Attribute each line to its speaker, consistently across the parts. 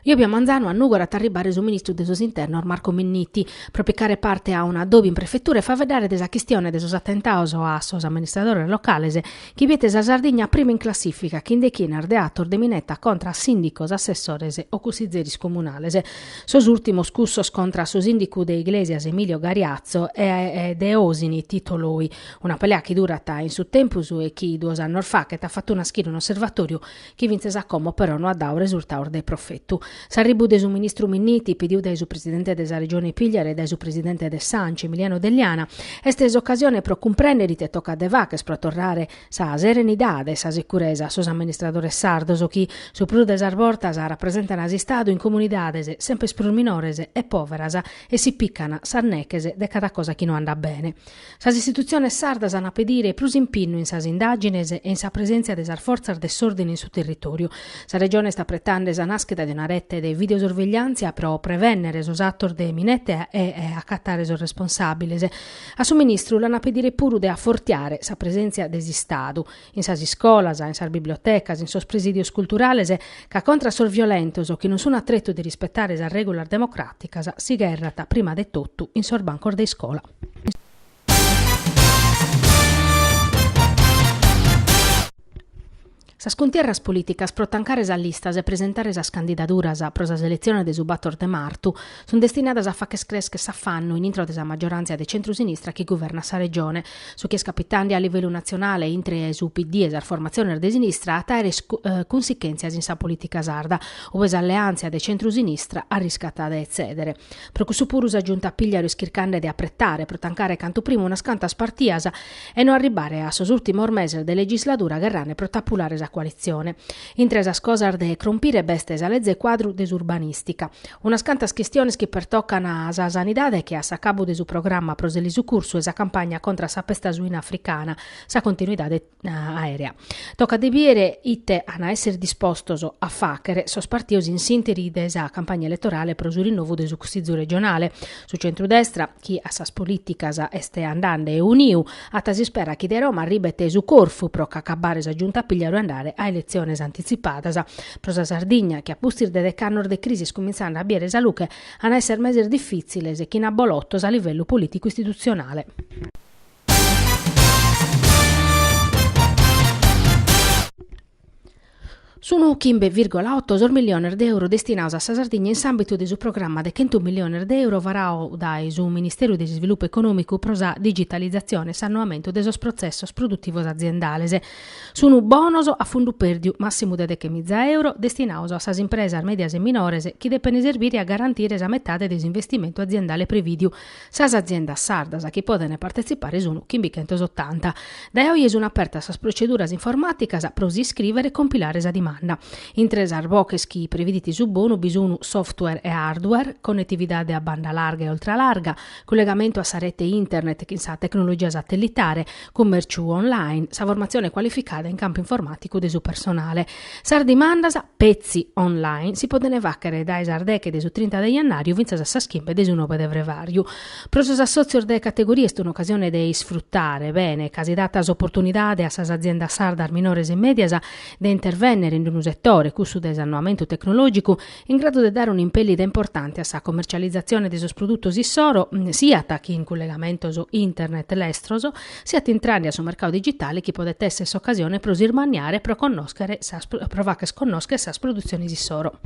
Speaker 1: Io abbiamo Manzano a Nugora a arrivare su ministro de sos internos Marco Minniti, propicare parte a una dobi in prefettura e fa vedere desa questione de sos attentados a sos amministradores locales, chi viete sa Sardegna prima in classifica, chi indechina ardeator de minetta contra sindicos, assessores o cusizeris comunales. Sos ultimos cussos contra su sindicu de Iglesias Emilio Gariazzo e de Osini titoloi, una pelea chi durata in su tempus e chi 2 anni fa che t'ha fatto una schina un osservatorio chi vinse sa como però non ha dato risultato dei profettu. S'arribu de su ministru Minniti, pidiu de su presidente della regione Pigliare e de su presidente de Sanci, Emiliano Degliana, estes occasione pro comprendere te tocca de vaches pro torrare sa serenidade, sa sicurezza sos amministradores sardos o chi su pru des arbortas rappresentan asistado in comunidades sempre sprus minores e poveras e si piccana sarnechese de cada cosa chi non anda bene. Sas istituziones sardas han a pedire plus impinno in sas indagines e in sa presenza des forzas de sordini in su territorio. Sa regione sta pretende sa nascheda di una rete de videosorveglianza pro prevennere sos attor de minette e accattare sos responsabiles. A su ministru l'hanno a pedire puru de affortiare sa presenza desi stadu in sas iscolas, in sas bibliotecas, in sos presidios culturales, ca contra sos violentos o chi non sono attretto di rispettare sa regular democraticas si gerrata prima de tutto in sor bancor de scola. Sas contierras políticas pro tancare sa listas e presentare sas candidaturas pro sa selezione de Subator de Martu sono destinadas a faches cresche s'affanno in intro de sa maggioranza de centro-sinistra che governa sa regione, su che scapitandi a livello nazionale intre su PD e sa formazione de sinistra a taere conseguenze in sa politica sarda, ove sa alleanza de centro-sinistra arriscata de cedere. Pro questo puru sa giunta a pigliare schircande de apprettare pro tancare canto primo una scanta spartiasa e non arrivare a sos ultimo mese de legislatura garrane pro tapulare sa coalizione. Intre sas cosas de crompire bestes a legge quadru desurbanistica. Una scantas questioni che pertoccano a sa sanidade che a sa cabo de su programma proseli su curso e sa campagna contra sa pesta suina africana, sa continuidade aerea. Tocca debiere ite a essere dispostos a facere sos partios in sinteri de sa campagna elettorale pro su rinnovo de su costizu regionale. Su centrodestra, chi a sas politicas este andande e uniu, a si spera chi de Roma ribette su Corfu pro cacabare sa giunta pigliaro andare a elezioni anticipatas. Pro sa Sardegna, che a pustir de decannor de crisi cominciando a biere sa luce, a essere mesi difficili e chi bolottos a livello politico istituzionale. Sono 15,8 milioni di euro destinati a Sardegna in ambito del suo programma di 100 milioni di euro varao dal suo Ministero di Sviluppo Economico pro sa digitalizzazione e sannuamento dei suoi processi produttivi aziendali. Sono bonus a fondo perdiu massimo di 10.000 euro destinati a sas imprese medias e minores che devono servire a garantire la metà degli investimenti aziendali previdiu. Sas aziende sardas che possono partecipare sono 580. Da oggi sono aperte sas procedure informatiche pro si iscrivere e compilare sa dimanda. In tre arboches chi prevediti su bono bisogno software e hardware, connettività a banda larga e ultralarga, collegamento a sa rete internet che sa tecnologia satellitare, commercio online, sa formazione qualificata in campo informatico de su personale. Sar dimandas pezzi online si possono vaccare dai sardeche de su 30 de jannario vinza sa schimbe de su 9 de brevario. Prosos associos de categorie è un'occasione de sfruttare bene casi datas opportunidade a sas aziendas sardas minores e medias de intervenire in un settore cusso desannuamento tecnologico in grado di dare un'impellida importante a sa commercializzazione dei suoi prodotti issoro, sia tacchi in collegamento su internet l'estroso, sia entrare sul mercato digitale che potete essere occasione per sirmaniare pro conoscere provare a sconoscere sa produzioni issoro.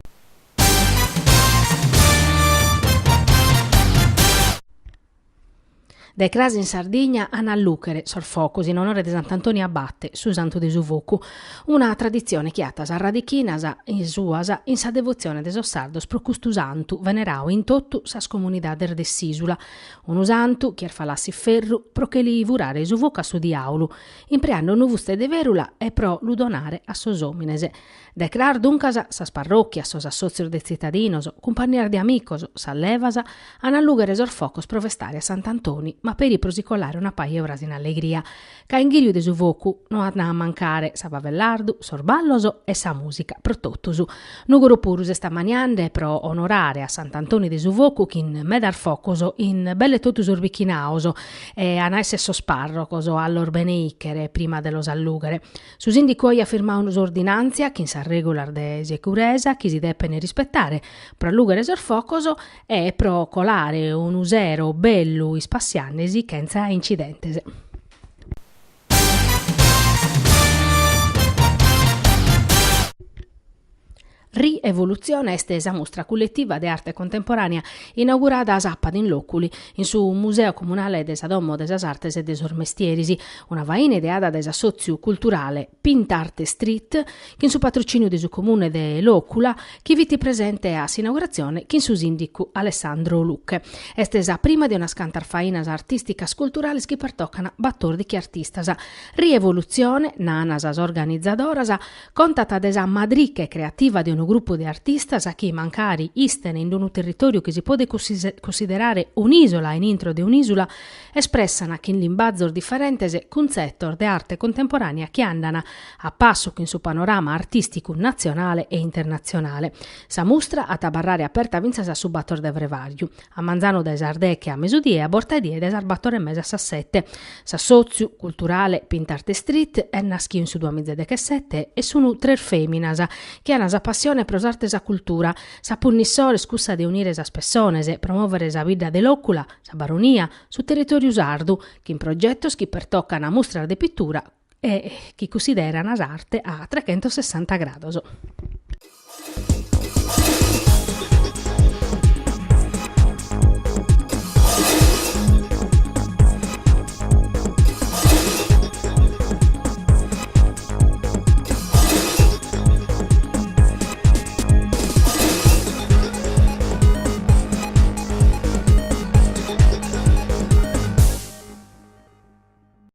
Speaker 1: Dai crasi in Sardegna a Luchere, Sorfocus, in onore di Sant'Antonio Abbatte, su Santo de Suvocu, una tradizione chiata sa radichina in suasa in sa devozione de sardos pro custu santu, venerau in tottu sas comunidades de Sisula, unu santu chier falassi ferru pro che li vurare Suvoca su diaulu, impreando nuvuste de verula e pro ludonare a sos hominese. Declar duncas sas parrocchias, sos associos de cittadinos, compagniar de amicos, s'allevasa, a Luchere Sorfocus pro vestare a Sant'Antoni ma per i prosicolare una paia euras in allegria. Ca in ghiriu de su vocu non ha a mancare sa bavellardu, sorballoso e sa musica pro tottusu. Nuguru purus sta maniande pro onorare a Sant'Antoni de su vocu chin medar focoso in belle totus urbicchinaoso e anaesse sosparrocoso all'orbeneichere prima dello sallugere. Su sindicuoi affirma un'ordinanzia chin sa regular de securesa chi si deppene rispettare pro allugere sorfocoso e pro colare un usero bellu ispassiannesi senza incidentese. Rievoluzione estesa mostra collettiva di arte contemporanea inaugurata a Sappada in Loculi, in su Museo Comunale des Domo des Artes e des Ormestierisi, una vaina ideata des Assozio Culturale Pintarte Street, che in su patrocinio del comune de Locula, che viti presente a s'inaugurazione, che in su sindico Alessandro Lucche. Estesa prima di una scantar fainas artisticas culturales che pertoccano battor di chi artistas. Rievoluzione, nanas organizzadoras, contata desa madriche creativa di un gruppo di artistas a chi mancari istene in un territorio che si può considerare un'isola in intro di un'isola, espressano che in limbazzor differentese con settor de arte contemporanea che andano a passo che in su panorama artistico nazionale e internazionale. Sa mostra a tabarrare aperta vinzasa su battor de Vrevariu, a Manzano da Esardecche a mesudie e a Bortadie da Esarbattore e mesa a sette. Sa sozio culturale Pintarte Street è naschio in su 2017 e sono tre feminas che hanno sa passione pro s'artesa cultura, sa punnissore scussa de unire sa spessonese, promuovere sa vita dell'ocula, sa baronia, su territorio sardu, che in progettos chi pertoccano a mostra de pittura e chi considerano arte a 360 gradi.